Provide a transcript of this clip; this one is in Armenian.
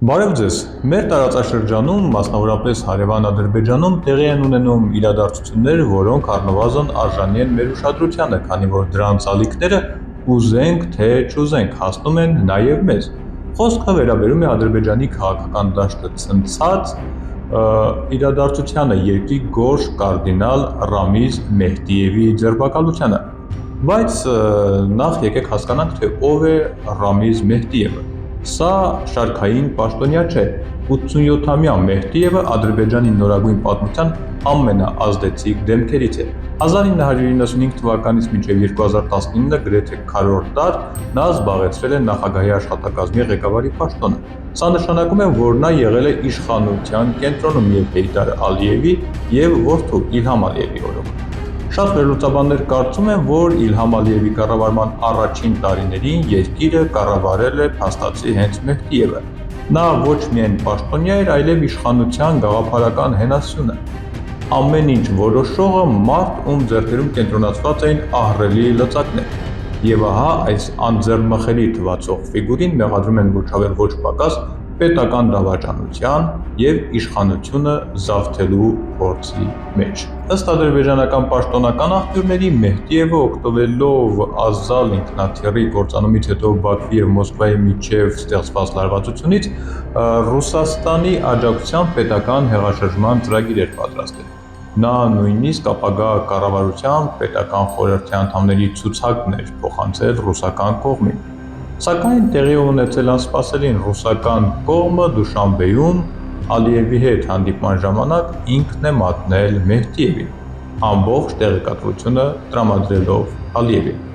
Բարև ձեզ, մեր տարածաշրջանում, մասնավորապես հարևան Ադրբեջանում տեղի են ունենում իրադարձություններ, որոնք առնվազն արժանի են մեր ուշադրությանը, քանի որ դրանց ալիքները ուզենք թե չուզենք հասնում են նաև մեզ։ Խոսքը վերաբերում է Ադրբեջանի քաղաքական դաշտը ցնցած իրադարձությանը երկրի գորշ կարդինալ Ռամիզ Մեհդիևի ձերբակալությանը։ Բայց նախ եկեք հասկանանք, թե ով է Ռամիզ Մեհդիևը։ Սա շարքային պաշտոնյա չէ։ 87-ամյա Մեհդիևը Ադրբեջանի նորագույն պատմության ամենաազդեցիկ դեմքերից է։ 1995 թվականից մինչև 2019 գրեթե քառորդ դար նա զբաղեցրել է նախագահի աշխատակազմի ղեկավարի պաշտոնը։ Սա նշանակում է, որ նա եղել է իշխանության կենտրոնում և Հեյդար Ալիևի և որդու Իլհամ Ալիևի օրոք։ Շատ վերլուծաբաններ կարծում են, որ Իլհամ Ալիևի կառավարման առաջին տարիներին երկիրը կառավարել է փաստացի հենց Մեհդիևը։ Նա ոչ միայն պաշտոնյա էր, այլև իշխանության գաղափարական հենասյունը։ Ամեն ինչ որոշողը մարդ, ում ձեռքերում կենտրոնացված էին ահռելի լծակներ։ Եվ ահա այս անձեռնմխելի թվացող ֆիգուրին մեղադրում են ոչ ոչ պակաս պետական դավաճանության և իշխանությունը զավթելու փորձի մեջ։ Ըստ ադրբեջանական պաշտոնական աղբյուրների, Մեհդիևը օգտվելով ազալ ինքնաթիռի կործանումից հետո Բաքվի և Մոսկվայի միջև ստեղծված լարվածությունից, Ռուսաստանի աջակցությամբ պետական հեղաշրջման ծրագիր էր պատրաստել։ Նա նույնիսկ ապագա կառավարությամբ պետական խորհրդի անդամների ցուցակներ փոխանցել ռուսական կողմին։ Սակայն տեղի ունեցել անսպասելին, ռուսական կողմը Դուշանբեում Ալիևի հետ հանդիպման ժամանակ ինքն է մատնել Մեհդիևին, ամբողջ տեղեկատվությունը տրամադրելով Ալիևին։